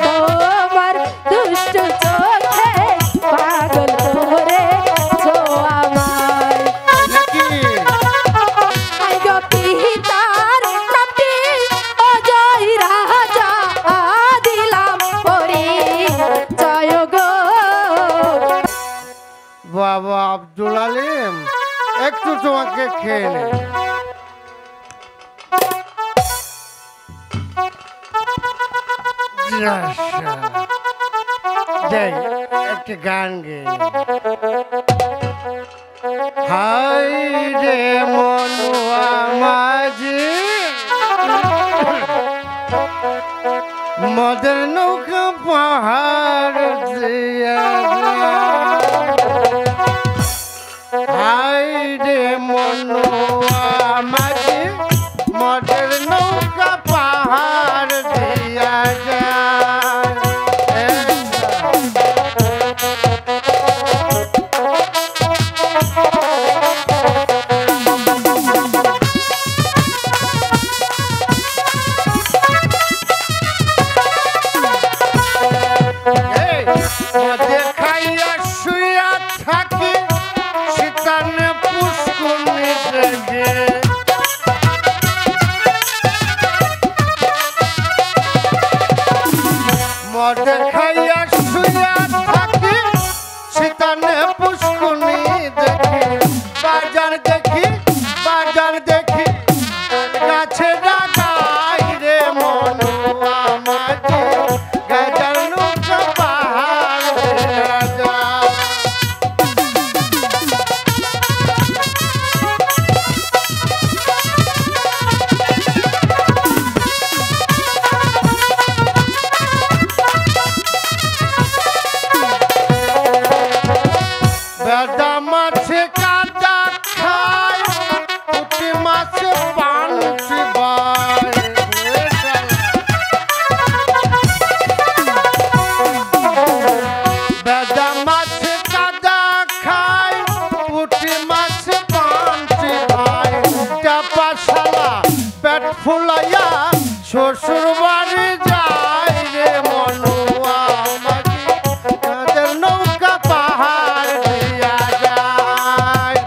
তোমার দুষ্ট চোখে পাগল করে ছো আমায় পিতার নামটি অজয় রাজা দিলাম পরি জয় গো। বাবা আব্দুল আলিম একটু তোমাকে খেয়ে নে। একটা গান গেয়ে হাই রে মনুয়া মাঝি মদের নৌকা পাহাড় হাই রে মনুয়া মাঝি মদের নৌকা পাহাড় দিয়া যায়। খাইয়া শুইয়া থাকি শীতানে পুষ্কুনি দেখে মদে খাইয়া শুইয়া থাকি শীতানে পুষ্কুনি দেখি বাজার দেখি বাজার দেখি গাছে রাগাই রে মনুয়া মাঝি গাজার নৌকা পাহাড় রাজা। বেদা মাছে কাদা খায় পুঁটি মাছে পানছি বাই বেদা মাছে কাদা খায় পুঁটি মাছে পানছি ভাই চাপা শালা পেট ফুলাইয়া শ্বশুর বাড়ি যায় রে মনুয়া মাঝি তাদের নৌকা পাহাড় দিয়া যায়।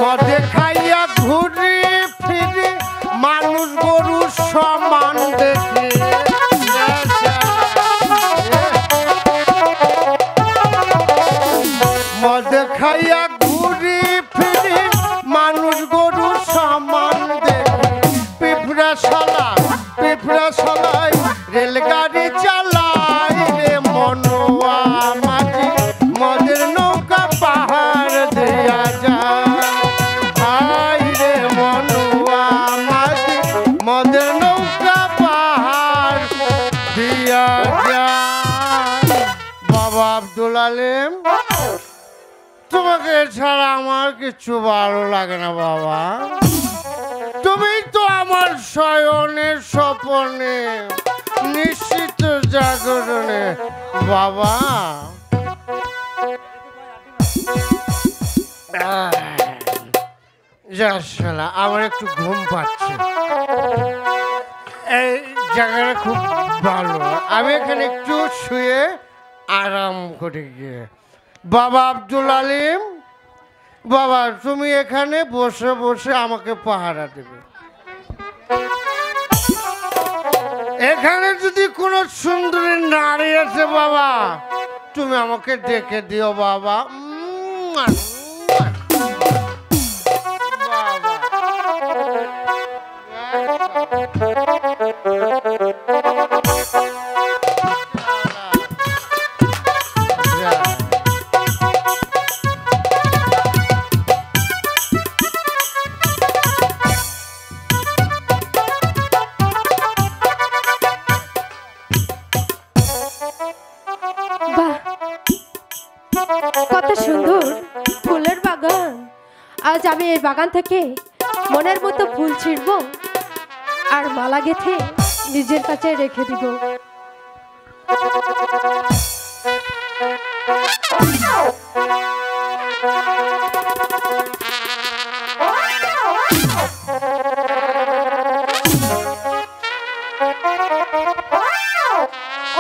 মদে খাইয়া ঘুরি ফিরি মানুষ গরু সমান দেখি মদে খাইয়া ঘুরি ফিরি মানুষ গরু সমান দেখি পিঁপড়া শালাই রেলগাড়ি চালাই রে মনুয়া মাঝি মদের নৌকা পাহাড় দিয়া যায়। হাই রে মনুয়া মাঝি মদের নৌকা পাহাড় দিয়া যায়। বাবা আব্দুল আলিম তোমাকে ছাড়া আমার কিছু ভালো লাগে না বাবা। তুমি তো আমার শয়নের স্বপনে নিশ্চিত জাগরণে বাবা। আমার একটু ঘুম পাচ্ছে, এই জায়গাটা খুব ভালো, আমি এখানে একটু শুয়ে আরাম করে গিয়ে। বাবা আব্দুল আলিম বাবা তুমি এখানে বসে বসে আমাকে পাহারা দেবে। এখানে যদি কোনো সুন্দরী নারী আছে বাবা তুমি আমাকে ডেকে দিও বাবা। কত সুন্দর আজ আমি এই বাগান থেকে মনের মতো ফুল ছিঁড়ব আর মালা গেঁথে নিজের কাছে রেখে দিব।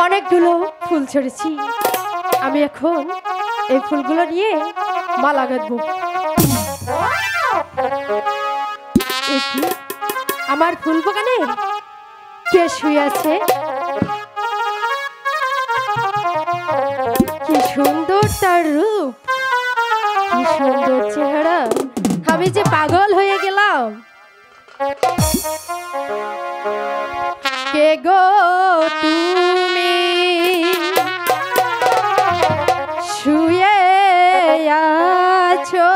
অনেকগুলো ফুল ছেড়েছি, আমি এখন এই ফুলগুলো নিয়ে মালা গাঁথবো। আমার ফুল বাগানে কে শুয়ে আছে? কি সুন্দর তার রূপ, কি সুন্দর চেহারা, আমি যে পাগল হয়ে গেলাম। কে গো তুমি শুয়ে আছো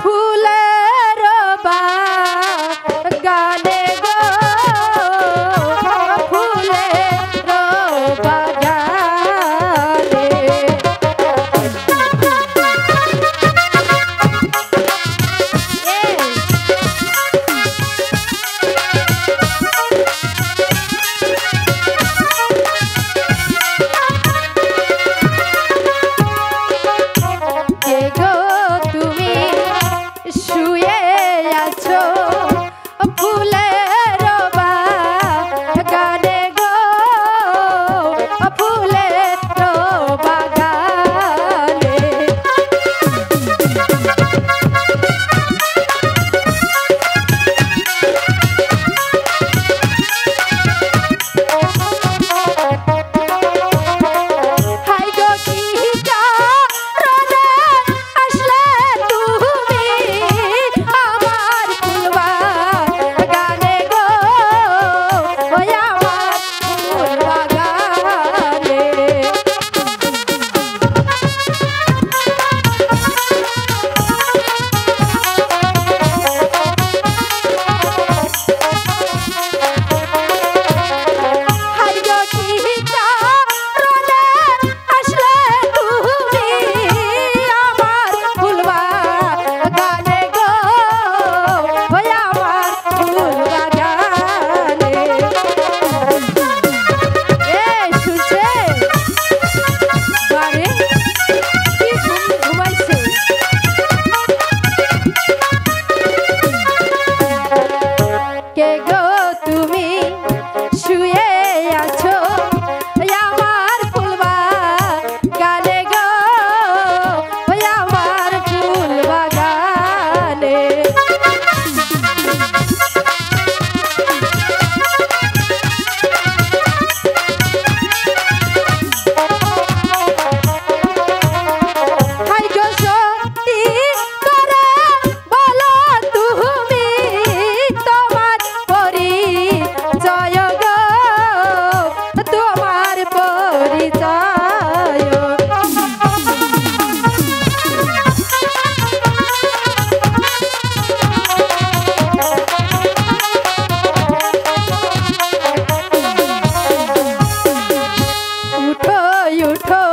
ফুলের বাগানে গো, ফুলের বাগানে। কে গো তুমি শুয়ে আছো ফুলের বাগানে গো, ফুলের বাগানে। হাই গো কি কারণে আসলে তুমি আমার ফুল বাগানে গো, ওই আমার ফুল বাগানে। হাই গো কি কারণে আসলে তুমি আমার ফুল বাগানে গো, ওই আমার ফুল বাগানে। শুনছে বারে কি ঘুমাইছে? কে গো তুমি শুয়ে আছো আমার ফুল বাগানে গো, ওই আমার ফুল বাগানে। হাই গো সত্যি করে বলো তুমি তোমার পরিচয় গো, তোমার পরিচয়। উঠো উঠো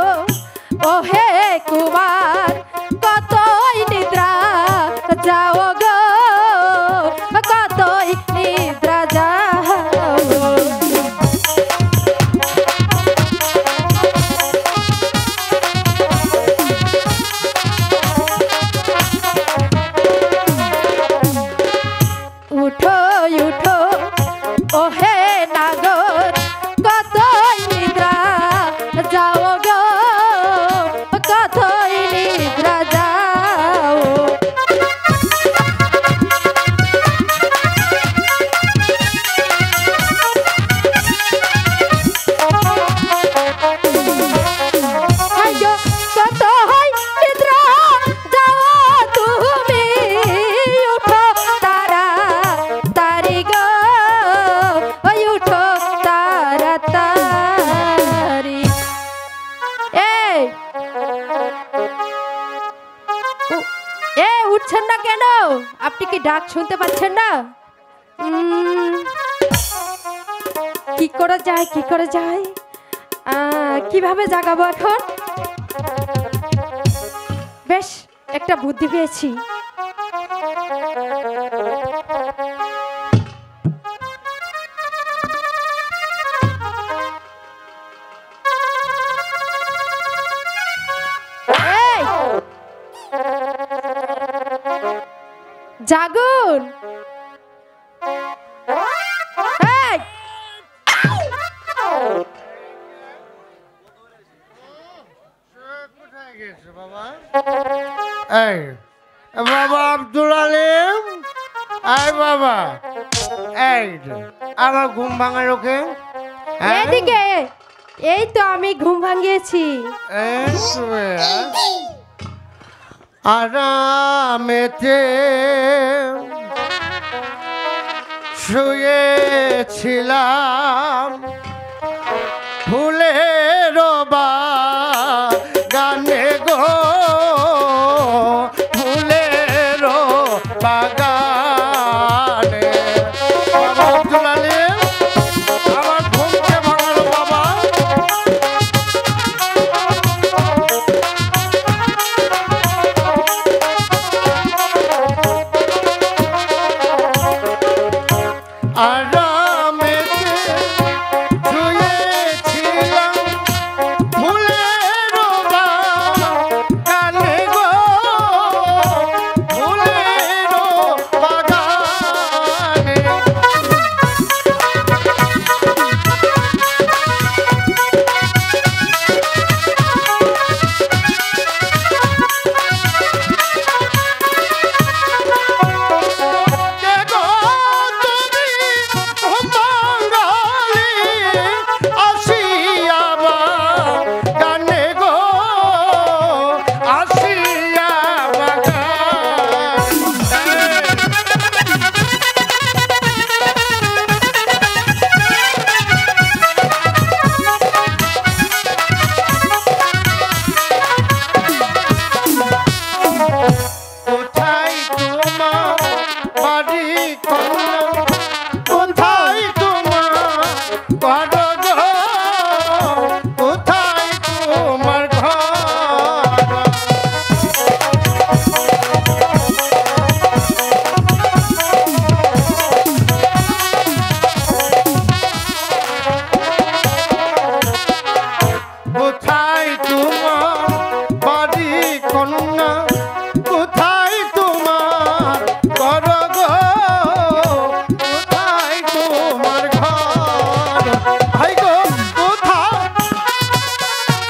ওহে কুমার, কতই নিদ্রা যাও গো, কতই নিদ্রা যাও। উঠো উঠো ওহে নাগর, কতই নিদ্রা যাও গো, কতই নিদ্রা যাও। হাই গো কতই নিদ্রা যাও তুমি, উঠো তারা তারি গো, ওই উঠো তারা তারি। উঠছেন না কেন? আপনি কি ডাক শুনতে পাচ্ছেন না? কি করে যায়, কি করে যায়, কিভাবে জাগাবো এখন? বেশ একটা বুদ্ধি পেয়েছি। এই, জাগুন। এই, কোথায় গেছে বাবা? এই বাবা আব্দুল আলিম, এই বাবা, এই আমার ঘুম ভাঙার ওকে। এদিকে। এই তো আমি ঘুম ভাঙিয়েছি। আরামেতে শুয়েছিলাম ফুলের বাগানে গো, ফুলের বাগানে। বাবা আব্দুল আলিম, আমার ঘুমকে ভাঙালো বাবা। আরামেতে শুয়েছিলাম ফুলের বাগানে গো, ফুলের বাগানে। কে গো তুমি বাঙালি আসিয়া বাগানে গো, আসিয়া কোথায় তোমার বাড়ি কন্যা, কোথায় তোমার ঘর গো, কোথায় তোমার ঘর? কোথায় তোমার বাড়ি কন্যা, কোথায় তোমার ঘর গো, কোথায় তোমার ঘর? হাই গো কোথায়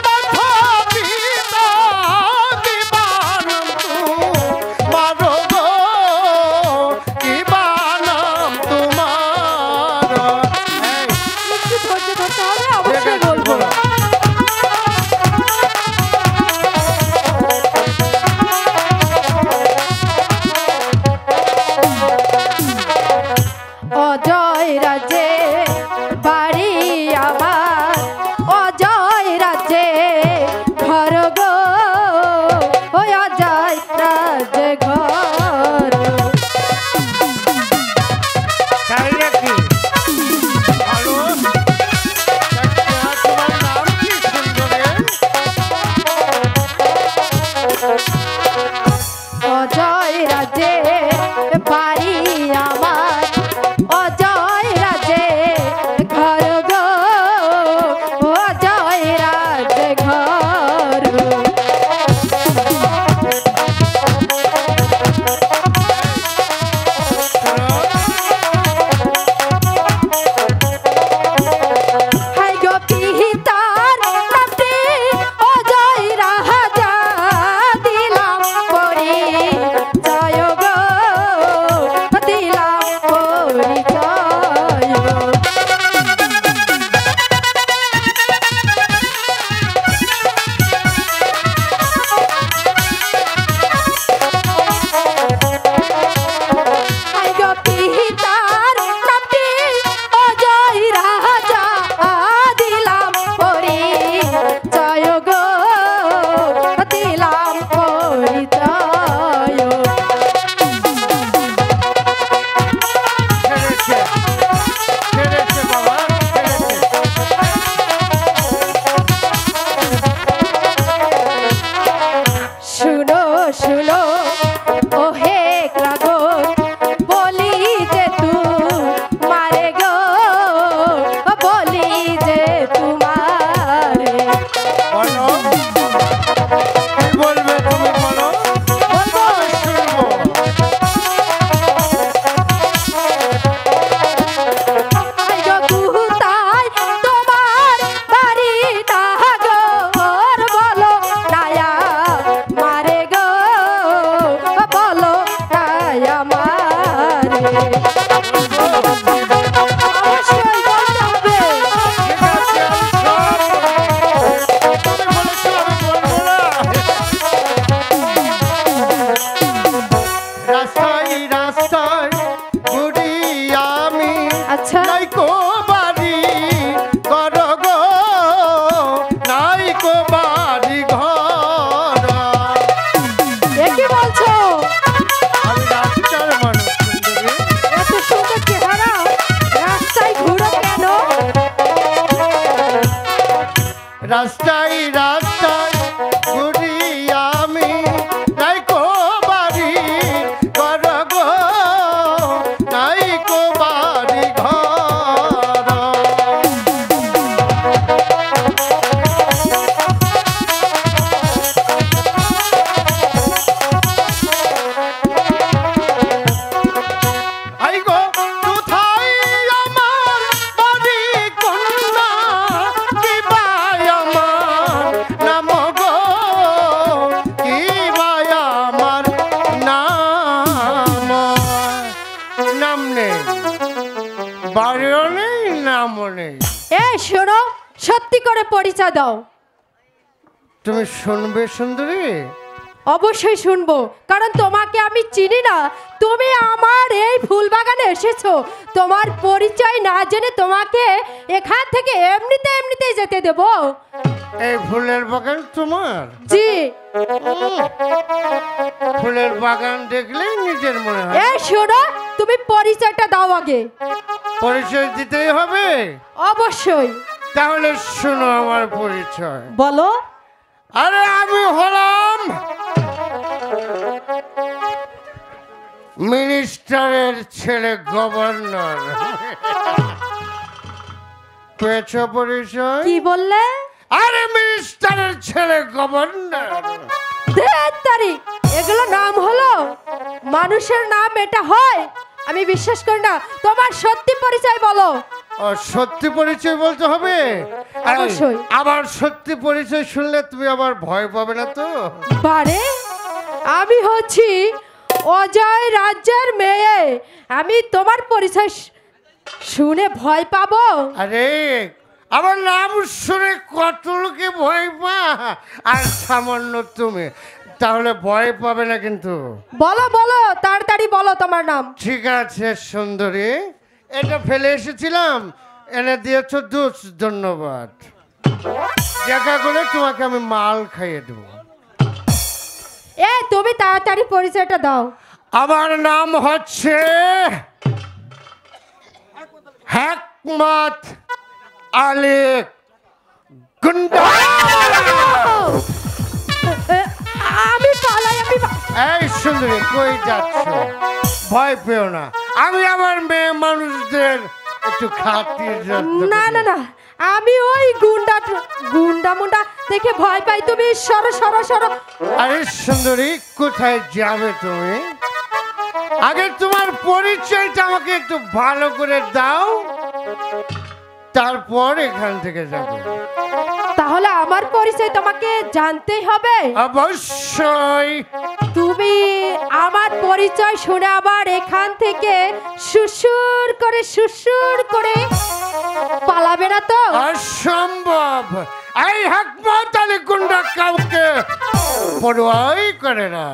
মাথা পিতা কি বানাম তোমার গো, কি বানাম তোমার? একটু ধৈর্য ধরতে হবে, অবশ্যই বলবো। অজয় রাজে বাড়ি আমার, অজয় রাজে ঘর গো, ওই অজয় রাজে ঘর। তাই নাকি? ভালো। তোমার নাম কি সুন্দরে? অজয় রাজে বাড়ি আমার, অজয় রাজে ঘর গো, অজয় রাজে ঘর। করে পরিচয় দাও। তুমি শুনবে সুন্দরী? অবশ্যই শুনবো, কারণ তোমাকে আমি চিনি না। তুমি আমার এই ফুল বাগানে এসেছো, তোমার পরিচয় না জেনে তোমাকে এখান থেকে এমনিতেই যেতে দেবো? এই ফুলের বাগান তোমার? জি। ফুলের বাগান দেখলে নিজের মনে হয়। এই শোনো, তুমি পরিচয়টা দাও আগে। পরিচয় দিতেই হবে? অবশ্যই। তাহলে শোনো আমার পরিচয়। বলো। আরে আমি হলাম মিনিস্টারের ছেলে, গভর্নর। পেয়েছ পরিচয়? কি বললে? আরে মিনিস্টারের ছেলে, গভর্নর। দেড় এগুলো নাম হলো? মানুষের নাম এটা হয়? আমি বিশ্বাস করি না। তোমার সত্যি পরিচয় বলো। ও, সত্যি পরিচয় বলতে হবে? অবশ্যই। আবার সত্যি পরিচয় শুনলে তুমি আবার ভয় পাবে না তো? বারে, আমি হচ্ছি অজয় রাজ্যের মেয়ে। আমি তোমার পরিচয় শুনে ভয় পাবো? আরে আমার নাম শুনে কত লোকে ভয় পা, আর সামান্য তুমি, তাহলে ভয় পাবে না কিন্তু। বলো বলো, তাড়াতাড়ি বলো তোমার নাম। ঠিক আছে সুন্দরী, এটা ফেলে এসেছিলাম, এনে দিয়েছ, ধন্যবাদ। দেখা করে তোমাকে আমি মাল খাইয়ে দেবো। তুমি তাড়াতাড়ি পরিচয়টা দাও। আমার নাম হচ্ছে হেকমত আলী গুন্ডা। আমি পালাই, এই সুন্দরী, কই যাচ্ছ? ভয় পেও না, আমি আমার মেয়ে মানুষদের একটু খাতির যত্ন করি। না না না, আমি ওই গুন্ডা মুন্ডা দেখে ভয় পাই। তুমি সরো সরো সরো। আরে সুন্দরী, কোথায় যাবে তুমি? আগে তোমার পরিচয়টা আমাকে একটু ভালো করে দাও, তারপর এখান থেকে যাবে। তাহলে আমার পরিচয় তোমাকে জানতেই হবে। অবশ্যই। তুমি আমার পরিচয় শুনে আবার এখান থেকে সুসুর করে পালাবে না তো? অসম্ভব। এই হেকমত আলী গুন্ডা কাউকে পরোয়াই করে না।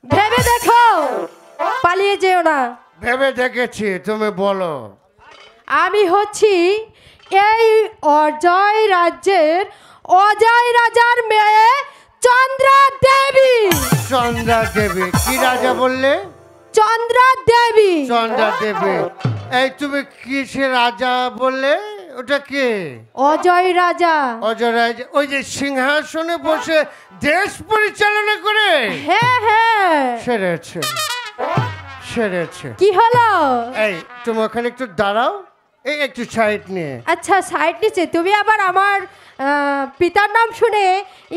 ভেবে দেখো, পালিয়ে যেও না। ভেবে দেখেছি, তুমি বলো। আমি হচ্ছি এই অজয় রাজার মেয়ে চন্দ্রা দেবী। চন্দ্রা দেবী? কি রাজা বললে? চন্দ্রা দেবী। চন্দ্রা দেবী? এই তুমি কিসে রাজা বললে? ওটা কে? অজয় রাজা। অজয় রাজা, ওই যে সিংহাসনে বসে দেশ পরিচালনা করে? হ্যাঁ হ্যাঁ, সেরেছে। কি হলো? এই তুমি ওখানে একটু দাঁড়াও, এই একটু সাইড নিয়ে। আচ্ছা, সাইড নিচে। তুমি আবার আমার পিতার নাম শুনে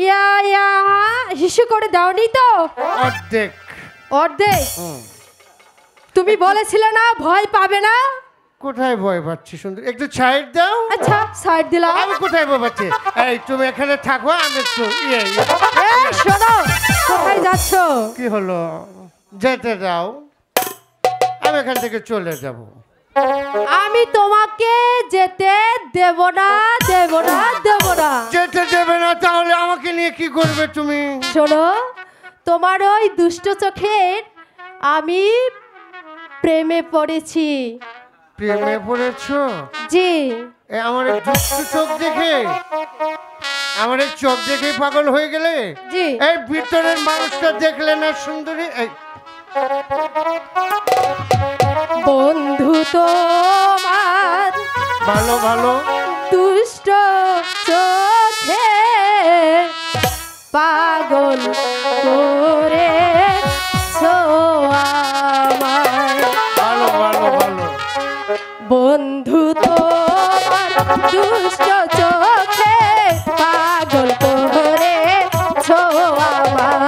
ইয়া ইয়া হিসু করে দাওনি তো? অর্ধেক। তুমি বলেছিলে না ভয় পাবে না? কোথায় ভয় পাচ্ছি সুন্দর, একটু সাইড দাও। আচ্ছা, সাইড দিলাম। আমি কোথায় ভয় পাচ্ছি? এই তুমি এখানে থাকো, আমি একটু শোনো, কোথায় যাচ্ছ? কি হলো? যেতে দাও, আমি এখান থেকে চলে যাব। আমি তোমাকে যেতে দেব না। যেতে দেবে না? তাহলে আমাকে নিয়ে কি করবে তুমি? শোনো, তোমার ওই দুষ্ট চোখের আমি প্রেমে পড়েছি। প্রেমে পড়েছো? জি। আমার এই দুষ্ট চোখ দেখে, আমার এই চোখ দেখেই পাগল হয়ে গেলে? জি। এই ভিতরের মানুষটা দেখলে না সুন্দরী? বন্ধু তোমার ভালো দুষ্ট চোখে পাগল করে আমায়। ভালো বন্ধু তোমার দুষ্ট চোখে পাগল করে আমায়।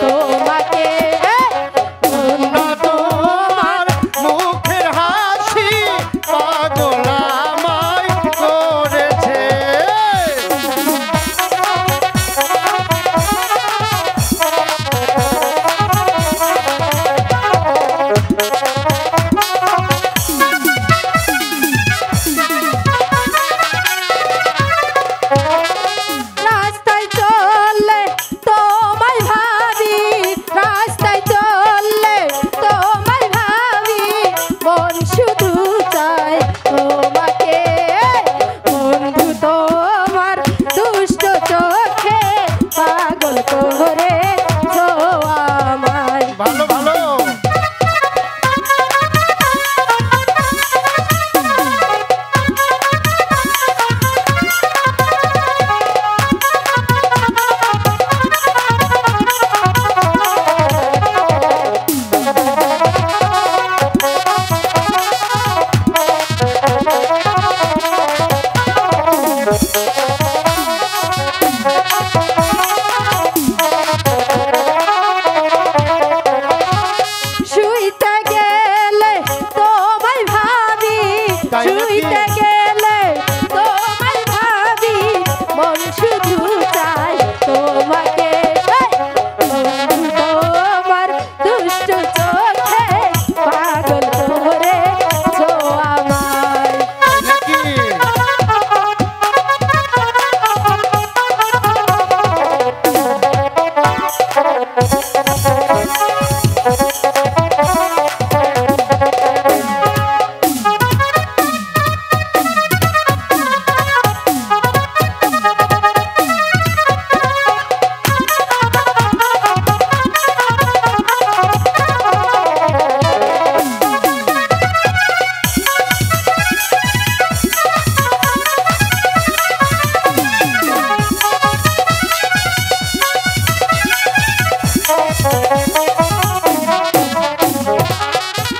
তোমাকে চাই তোমাকে বন্ধু তোমার দুষ্ট চোখে পাগল করে আমায় ভালো ভালো শুইতে গেলে তোমায় ভাবি তাই নাকি? শুইতে গেলে তোমায় ভাবি মন শুধু চাই তোমাকে বন্ধু তোমার দুষ্ট চোখে পাগল করে আমায় নাকি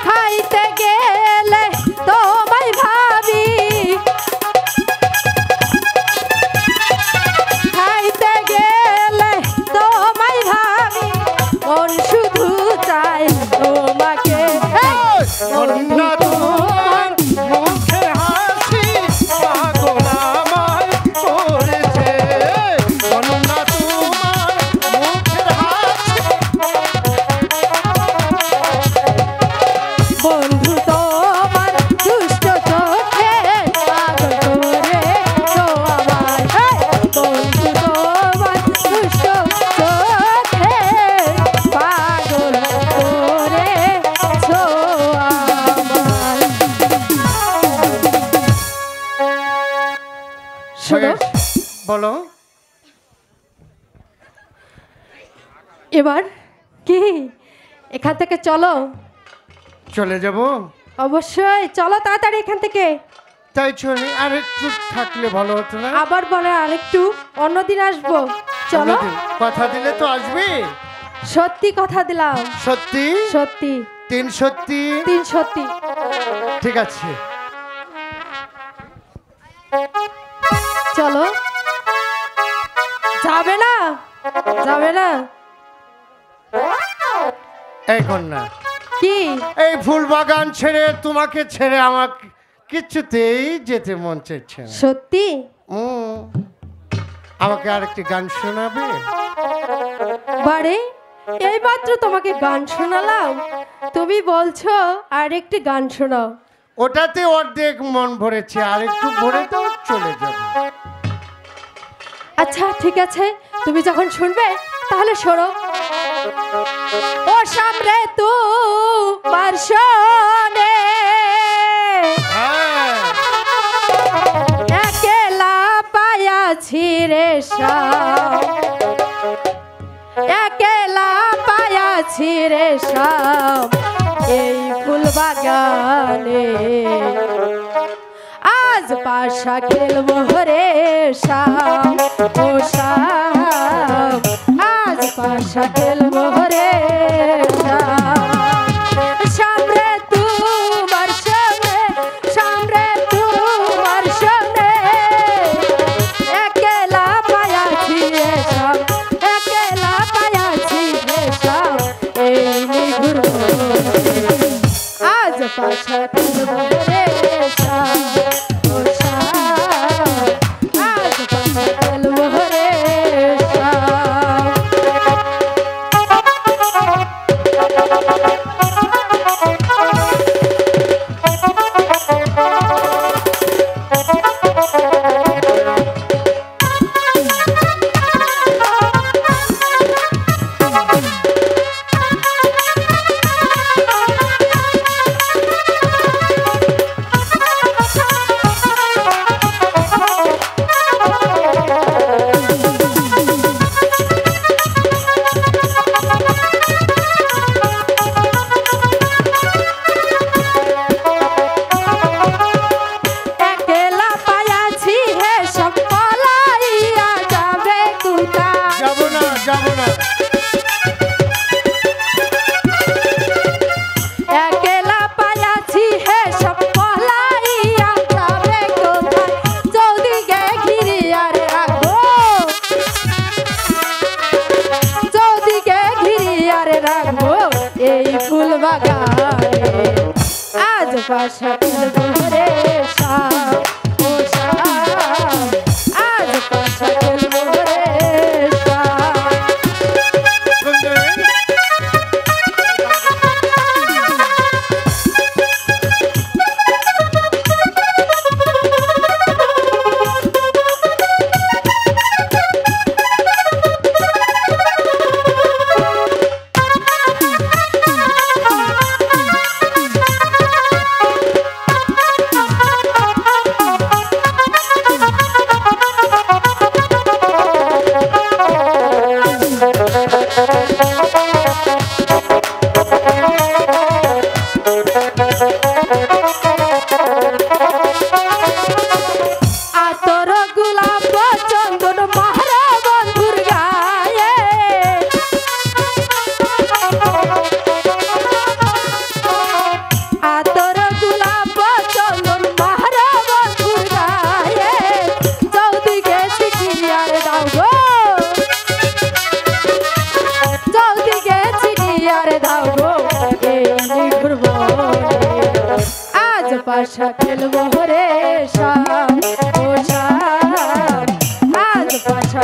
খাইতে গেলে তোমায় ভাবি খাইতে গেলে তোমায় ভাবি মন শুধু চাই তোমাকে অন্য তোমার মুখের হাসি পাগল আমায় করেছে অন্য তোমার মুখের হাসি বন্ধু তোমার দুষ্ট চোখে পাগল করে আমায় বন্ধু তোমার দুষ্ট চোখে পাগল করে আমায় শোনো বলো এবার কি এখান থেকে চলো চলে যাব অবশ্যই চলো তাড়াতাড়ি এখান থেকে তাই চলে আর একটু থাকলে ভালো হতো না আবার বলে আরেকটু অন্যদিন আসবো চলো অন্যদিন কথা দিলে তো আসবে সত্যি কথা দিলাম সত্যি সত্যি তিন সত্যি তিন সত্যি ঠিক আছে চলো যাবে না যাবে না এই কন্যা কি এই ফুল বাগান ছেড়ে তোমাকে ছেড়ে আমার কিছুতেই যেতে মন চাইছে না সত্যি আমাকে আরেকটি গান শোনাবে বারে এইমাত্র তোমাকে গান শোনালাম তুমি বলছো আর একটি গান শোনাও ওটাতে অর্ধেক মন ভরেছে আর একটু ভরে তো চলে যাবে আচ্ছা ঠিক আছে তুমি যখন শুনবে তাহলে শোনো ও সামনে তোমার শোনে হ্যাঁ একেলা পায়াছি রে শাম একেলা পায়াছি রে শাম এই ফুল বাগানে আজ পাশা খেলবো রে শাম ও শাম আজ পাশা খেলবো রে সামনে তোমার সামনে সামনে তোমার সামনে একেলা পায়াছি রে শাম একেলা পায়াছি রে শাম এই নিঘুর আজ পাশা খেলবো রে শাম ও শাম আজ পাশা খেলবো রে শাম পাশা খেলবো রে শাম ও শাম আজ পাশা খেলবো রে শাম আতর গোলাপ চন্দন মারা বন্ধুর গায়ে আতর গোলাপ চন্দন মারা বন্ধুর গায়ে চৌদিকে ছিটিয়ার দাও গো চৌদিকে ছিটিয়ার দাও গো এই ঘুরবো আজ পাশা খেলবো রে শাম ও শাম আজ পাশা